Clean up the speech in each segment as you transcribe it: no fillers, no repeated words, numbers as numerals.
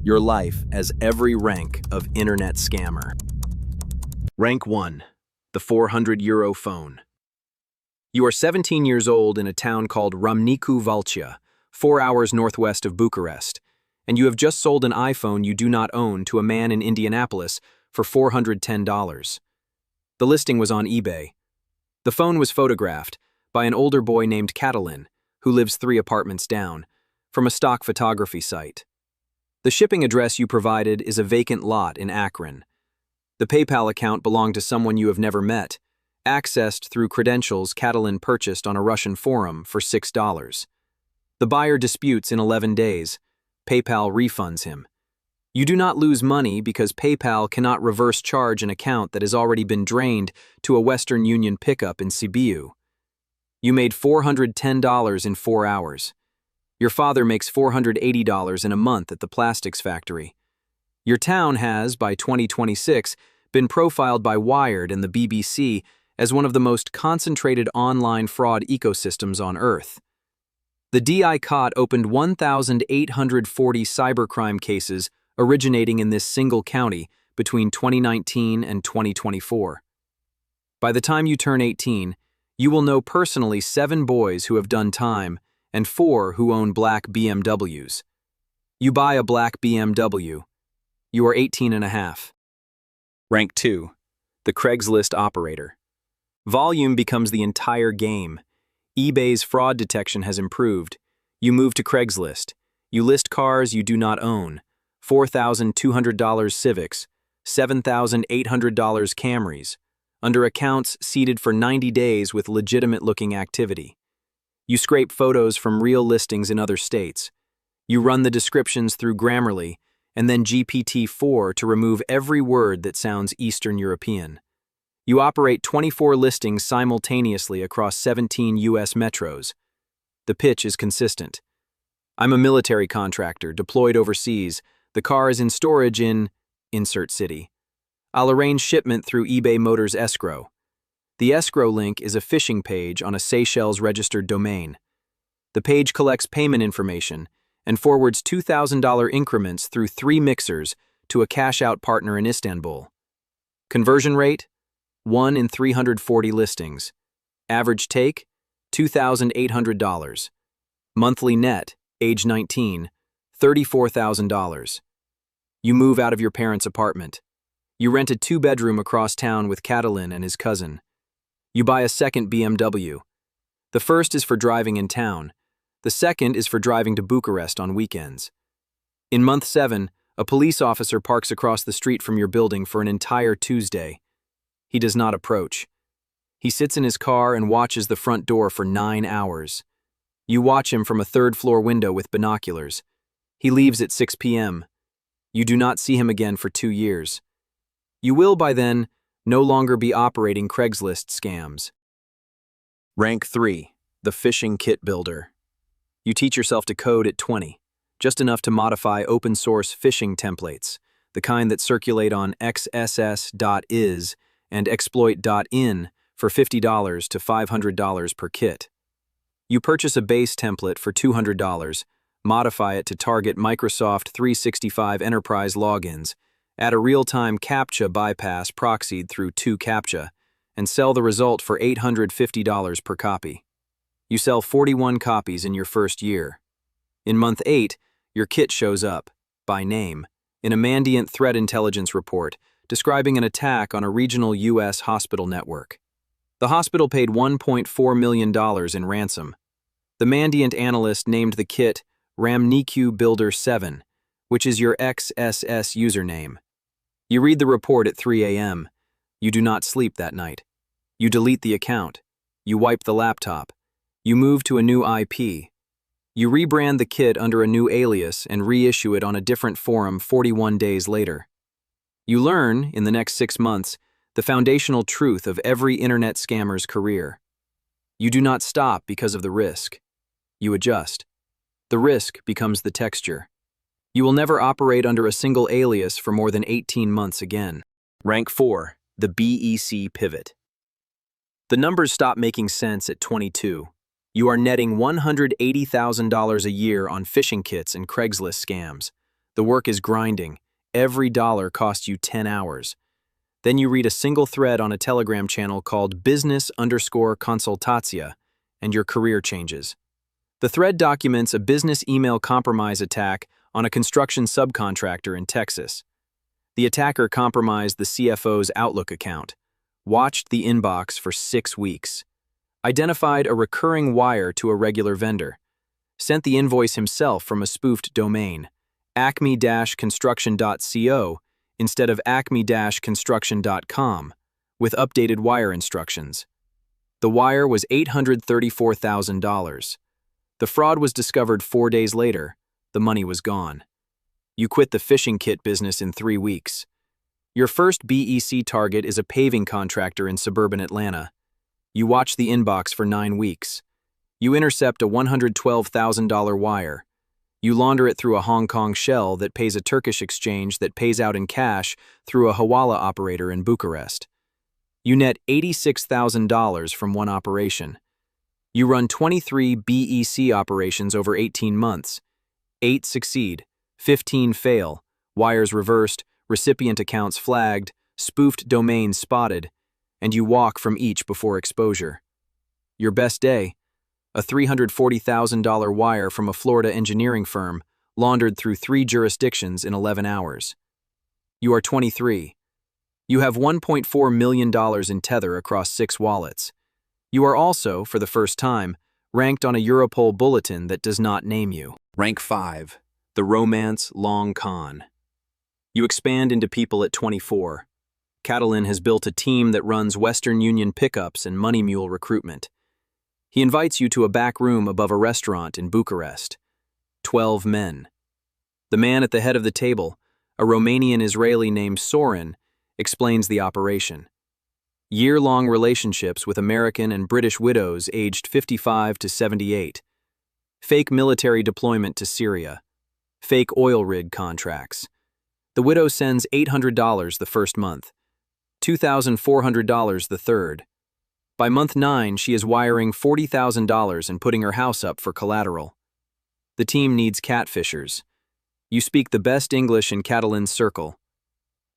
your life as every rank of internet scammer. Rank 1. The €400 phone. You are 17 years old in a town called Râmnicu Vâlcea, 4 hours northwest of Bucharest, and you have just sold an iPhone you do not own to a man in Indianapolis for $410. The listing was on eBay. The phone was photographed by an older boy named Catalin, who lives 3 apartments down, from a stock photography site. The shipping address you provided is a vacant lot in Akron. The PayPal account belonged to someone you have never met, accessed through credentials Catalin purchased on a Russian forum for $6. The buyer disputes in 11 days. PayPal refunds him. You do not lose money because PayPal cannot reverse charge an account that has already been drained to a Western Union pickup in Sibiu. You made $410 in 4 hours. Your father makes $480 in a month at the plastics factory. Your town has, by 2026, been profiled by Wired and the BBC as one of the most concentrated online fraud ecosystems on Earth. The DI-COT opened 1,840 cybercrime cases originating in this single county between 2019 and 2024. By the time you turn 18, you will know personally 7 boys who have done time and 4 who own black BMWs. You buy a black BMW. You are 18 and a half. Rank 2. The CRAIGSLIST operator. Volume becomes the entire game. eBay's fraud detection has improved. You move to CRAIGSLIST. You list cars you do not own. $4,200 Civics, $7,800 Camrys, under accounts seeded for 90 days with legitimate-looking activity. You scrape photos from real listings in other states. You run the descriptions through Grammarly and then GPT-4 to remove every word that sounds Eastern European. You operate 24 listings simultaneously across 17 U.S. metros. The pitch is consistent. I'm a military contractor deployed overseas. The car is in storage in insert city. I'll arrange shipment through eBay Motors Escrow. The escrow link is a phishing page on a Seychelles registered domain. The page collects payment information and forwards $2,000 increments through 3 mixers to a cash-out partner in Istanbul. Conversion rate? 1 in 340 listings. Average take? $2,800. Monthly net, age 19, $34,000. You move out of your parents' apartment. You rent a 2-bedroom across town with Catalin and his cousin. You buy a second BMW. The first is for driving in town. The second is for driving to Bucharest on weekends. In month 7, a police officer parks across the street from your building for an entire Tuesday. He does not approach. He sits in his car and watches the front door for 9 hours. You watch him from a 3rd-floor window with binoculars. He leaves at 6 p.m. You do not see him again for 2 years. You will, by then, no longer be operating CRAIGSLIST scams. Rank 3. The phishing kit builder. You teach yourself to code at 20, just enough to modify open-source phishing templates, the kind that circulate on xss.is and exploit.in for $50 to $500 per kit. You purchase a base template for $200, modify it to target Microsoft 365 enterprise logins, add a real-time CAPTCHA bypass proxied through 2CAPTCHA, and sell the result for $850 per copy. You sell 41 copies in your first year. In month 8, your kit shows up, by name, in a Mandiant threat intelligence report describing an attack on a regional U.S. hospital network. The hospital paid $1.4 million in ransom. The Mandiant analyst named the kit Râmnicu Builder 7, which is your XSS username. You read the report at 3 a.m. You do not sleep that night. You delete the account. You wipe the laptop. You move to a new IP. You rebrand the kit under a new alias and reissue it on a different forum 41 days later. You learn, in the next 6 months, the foundational truth of every internet scammer's career. You do not stop because of the risk. You adjust. The risk becomes the texture. You will never operate under a single alias for more than 18 months again. Rank 4. The BEC pivot. The numbers stop making sense at 22. You are netting $180,000 a year on phishing kits and CRAIGSLIST scams. The work is grinding. Every dollar costs you 10 hours. Then you read a single thread on a Telegram channel called business_konsultacja, and your career changes. The thread documents a business email compromise attack on a construction subcontractor in Texas. The attacker compromised the CFO's Outlook account, watched the inbox for 6 weeks, identified a recurring wire to a regular vendor, sent the invoice himself from a spoofed domain, acme-construction.co, instead of acme-construction.com, with updated wire instructions. The wire was $834,000. The fraud was discovered 4 days later. The money was gone. You quit the phishing kit business in 3 weeks. Your first BEC target is a paving contractor in suburban Atlanta. You watch the inbox for 9 weeks. You intercept a $112,000 wire. You launder it through a Hong Kong shell that pays a Turkish exchange that pays out in cash through a Hawala operator in Bucharest. You net $86,000 from one operation. You run 23 BEC operations over 18 months. 8 succeed, 15 fail, wires reversed, recipient accounts flagged, spoofed domains spotted, and you walk from each before exposure. Your best day? A $340,000 wire from a Florida engineering firm, laundered through 3 jurisdictions in 11 hours. You are 23. You have $1.4 million in tether across 6 wallets. You are also, for the first time, ranked on a Europol bulletin that does not name you. Rank 5. The Romance Long Con. You expand into people at 24. Catalin has built a team that runs Western Union pickups and Money Mule recruitment. He invites you to a back room above a restaurant in Bucharest. 12 men. The man at the head of the table, a Romanian Israeli named Sorin, explains the operation. Year-long relationships with American and British widows aged 55 to 78. Fake military deployment to Syria. Fake oil rig contracts. The widow sends $800 the first month, $2,400 the third. By month 9, she is wiring $40,000 and putting her house up for collateral. The team needs catfishers. You speak the best English in Catalin's circle.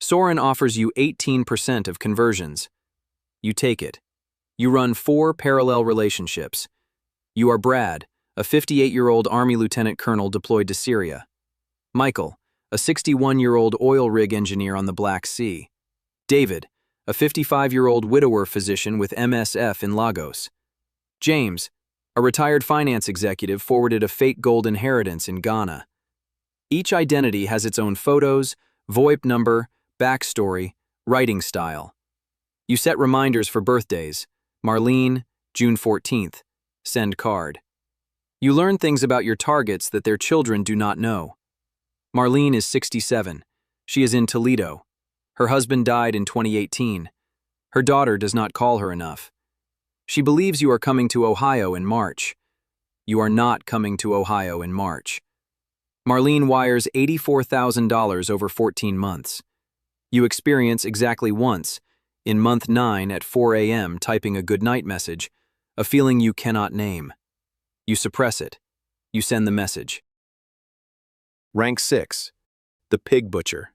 Sorin offers you 18% of conversions. You take it. You run 4 parallel relationships. You are Brad, a 58-year-old Army lieutenant colonel deployed to Syria. Michael, a 61-year-old oil rig engineer on the Black Sea. David, a 55-year-old widower physician with MSF in Lagos. James, a retired finance executive forwarded a fake gold inheritance in Ghana. Each identity has its own photos, VoIP number, backstory, writing style. You set reminders for birthdays. Marlene, June 14th. Send card. You learn things about your targets that their children do not know. Marlene is 67. She is in Toledo. Her husband died in 2018. Her daughter does not call her enough. She believes you are coming to Ohio in March. You are not coming to Ohio in March. Marlene wires $84,000 over 14 months. You experience exactly once, in month 9 at 4 a.m. typing a goodnight message, a feeling you cannot name. You suppress it. You send the message. Rank 6. The Pig Butcher.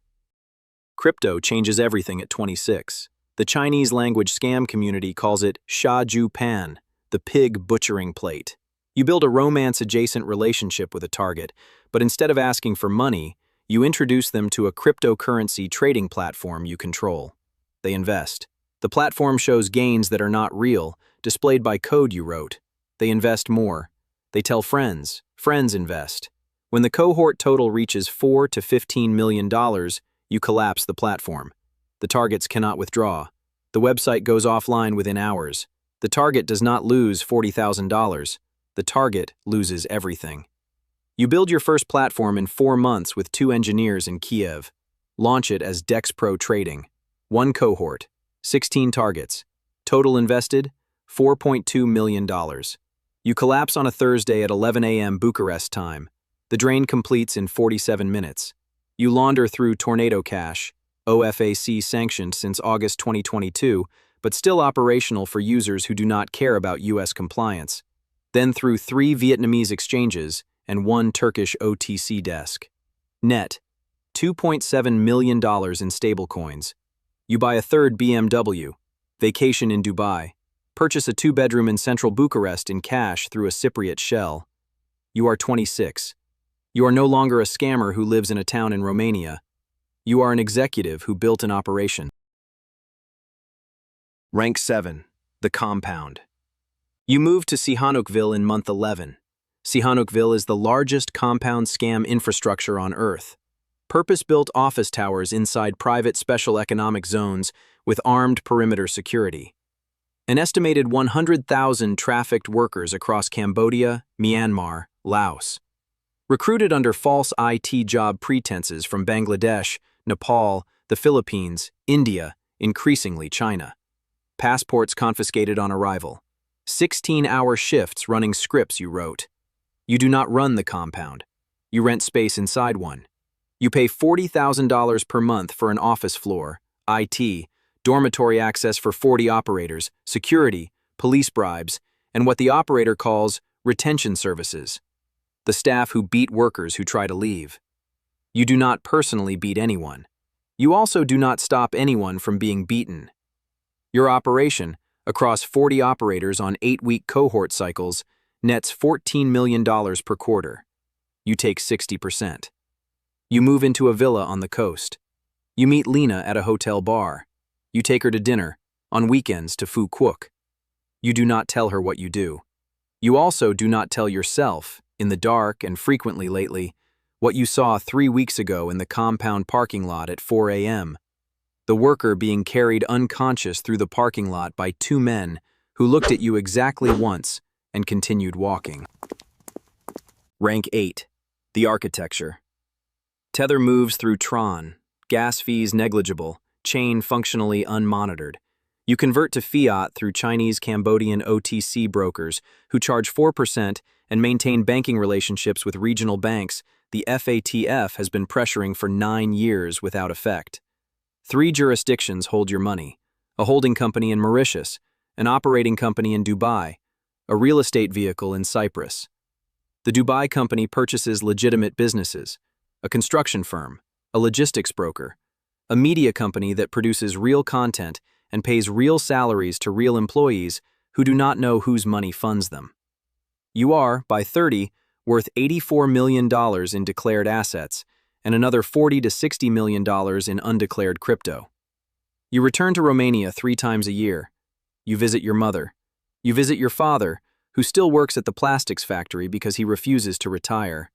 Crypto changes everything at 26. The Chinese language scam community calls it Sha Ju Pan, the pig butchering plate. You build a romance-adjacent relationship with a target, but instead of asking for money, you introduce them to a cryptocurrency trading platform you control. They invest. The platform shows gains that are not real, displayed by code you wrote. They invest more. They tell friends. Friends invest. When the cohort total reaches $4 to $15 million, you collapse the platform. The targets cannot withdraw. The website goes offline within hours. The target does not lose $40,000. The target loses everything. You build your first platform in 4 months with 2 engineers in Kiev. Launch it as DexPro Trading. 1 cohort, 16 targets. Total invested, $4.2 million. You collapse on a Thursday at 11 a.m. Bucharest time. The drain completes in 47 minutes. You launder through Tornado Cash, OFAC sanctioned since August 2022, but still operational for users who do not care about U.S. compliance. Then through 3 Vietnamese exchanges and 1 Turkish OTC desk. Net, $2.7 million in stablecoins. You buy a third BMW, vacation in Dubai, purchase a two-bedroom in central Bucharest in cash through a Cypriot shell. You are 26. You are no longer a scammer who lives in a town in Romania. You are an executive who built an operation. Rank 7. The Compound. You moved to Sihanoukville in month 11. Sihanoukville is the largest compound scam infrastructure on Earth. Purpose-built office towers inside private special economic zones with armed perimeter security. An estimated 100,000 trafficked workers across Cambodia, Myanmar, Laos. Recruited under false IT job pretenses from Bangladesh, Nepal, the Philippines, India, increasingly China. Passports confiscated on arrival. 16-hour shifts running scripts you wrote. You do not run the compound. You rent space inside one. You pay $40,000 per month for an office floor, IT, dormitory access for 40 operators, security, police bribes, and what the operator calls retention services. The staff who beat workers who try to leave. You do not personally beat anyone. You also do not stop anyone from being beaten. Your operation, across 40 operators on 8-week cohort cycles, nets $14 million per quarter. You take 60%. You move into a villa on the coast. You meet Lena at a hotel bar. You take her to dinner, on weekends to Phu Quoc. You do not tell her what you do. You also do not tell yourself, in the dark and frequently lately, what you saw 3 weeks ago in the compound parking lot at 4 a.m. The worker being carried unconscious through the parking lot by two men who looked at you exactly once and continued walking. Rank 8. The Architecture. Tether moves through Tron, gas fees negligible, chain functionally unmonitored. You convert to fiat through Chinese-Cambodian OTC brokers who charge 4% and maintain banking relationships with regional banks. The FATF has been pressuring for 9 years without effect. 3 jurisdictions hold your money: a holding company in Mauritius, an operating company in Dubai, a real estate vehicle in Cyprus. The Dubai company purchases legitimate businesses: a construction firm, a logistics broker, a media company that produces real content and pays real salaries to real employees who do not know whose money funds them. You are, by 30, worth $84 million in declared assets and another $40 to $60 million in undeclared crypto. You return to Romania 3 times a year. You visit your mother. You visit your father, who still works at the plastics factory because he refuses to retire.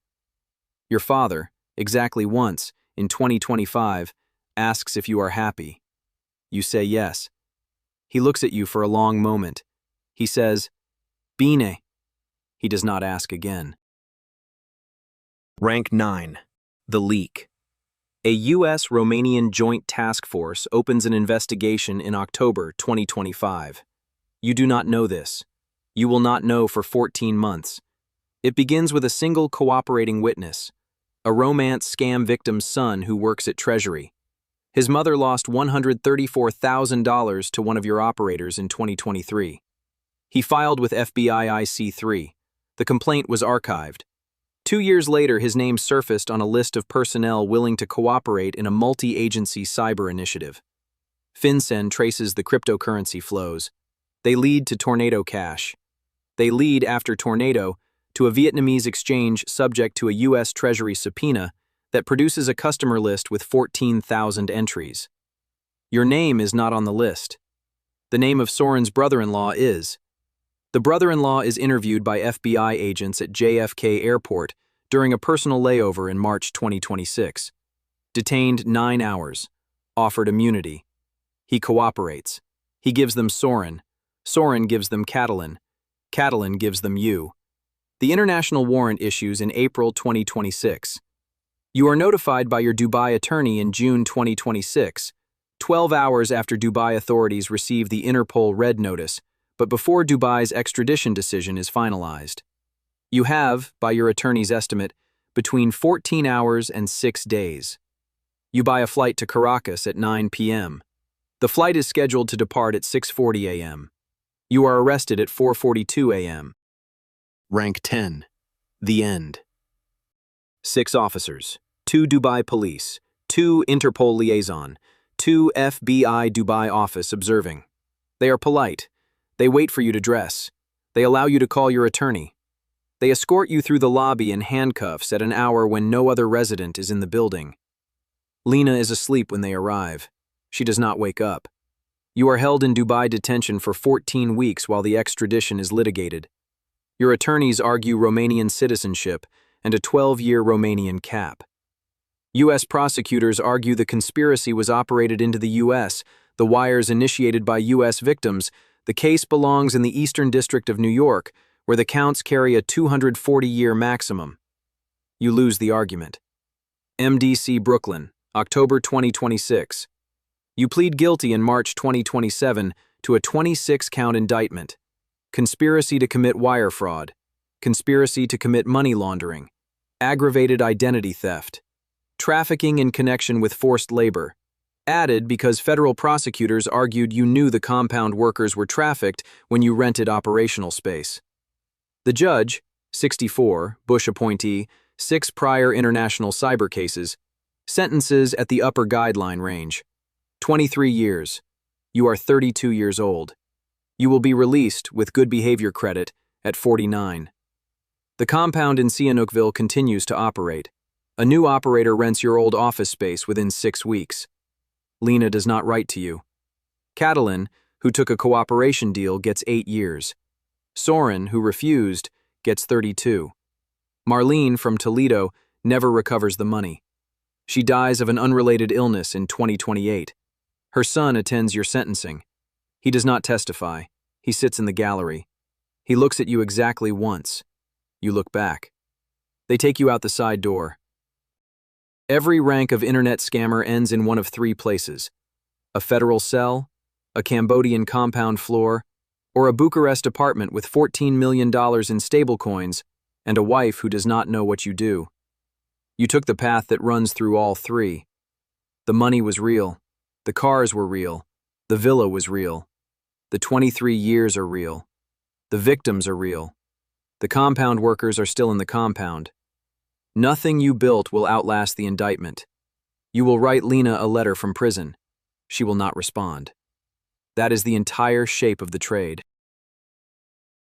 Your father, exactly once, in 2025, asks if you are happy. You say yes. He looks at you for a long moment. He says, "Bine." He does not ask again. Rank 9. The Leak. A U.S.-Romanian joint task force opens an investigation in October 2025. You do not know this. You will not know for 14 months. It begins with a single cooperating witness, a romance scam victim's son who works at Treasury. His mother lost $134,000 to one of your operators in 2023. He filed with FBI IC3. The complaint was archived. 2 years later, his name surfaced on a list of personnel willing to cooperate in a multi-agency cyber initiative. FinCEN traces the cryptocurrency flows. They lead to Tornado Cash. They lead, after Tornado, to a Vietnamese exchange subject to a U.S. Treasury subpoena that produces a customer list with 14,000 entries. Your name is not on the list. The name of Soren's brother-in-law is. The brother-in-law is interviewed by FBI agents at JFK Airport during a personal layover in March 2026. Detained 9 hours. Offered immunity. He cooperates. He gives them Soren. Soren gives them Catalin. Catalin gives them you. The international warrant issues in April 2026. You are notified by your Dubai attorney in June 2026, 12 hours after Dubai authorities receive the Interpol Red Notice, but before Dubai's extradition decision is finalized. You have, by your attorney's estimate, between 14 hours and 6 days. You buy a flight to Caracas at 9 p.m. The flight is scheduled to depart at 6:40 a.m. You are arrested at 4:42 a.m. Rank 10. The End. 6 officers, 2 Dubai police, 2 Interpol liaison, 2 FBI Dubai office observing. They are polite. They wait for you to dress. They allow you to call your attorney. They escort you through the lobby in handcuffs at an hour when no other resident is in the building. Lena is asleep when they arrive. She does not wake up. You are held in Dubai detention for 14 weeks while the extradition is litigated. Your attorneys argue Romanian citizenship and a 12-year Romanian cap. U.S. prosecutors argue the conspiracy was operated into the U.S., the wires initiated by U.S. victims. The case belongs in the Eastern District of New York, where the counts carry a 240-year maximum. You lose the argument. MDC Brooklyn, October 2026. You plead guilty in March 2027 to a 26-count indictment. Conspiracy to commit wire fraud, conspiracy to commit money laundering, aggravated identity theft, trafficking in connection with forced labor, added because federal prosecutors argued you knew the compound workers were trafficked when you rented operational space. The judge, 64, Bush appointee, 6 prior international cyber cases, sentences at the upper guideline range. 23 years. You are 32 years old. You will be released with good behavior credit at 49. The compound in Sihanoukville continues to operate. A new operator rents your old office space within 6 weeks. Lena does not write to you. Catalin, who took a cooperation deal, gets 8 years. Soren, who refused, gets 32. Marlene from Toledo never recovers the money. She dies of an unrelated illness in 2028. Her son attends your sentencing. He does not testify. He sits in the gallery. He looks at you exactly once. You look back. They take you out the side door. Every rank of internet scammer ends in one of 3 places: a federal cell, a Cambodian compound floor, or a Bucharest apartment with $14 million in stablecoins and a wife who does not know what you do. You took the path that runs through all 3. The money was real. The cars were real. The villa was real. The 23 years are real. The victims are real. The compound workers are still in the compound. Nothing you built will outlast the indictment. You will write Lena a letter from prison. She will not respond. That is the entire shape of the trade.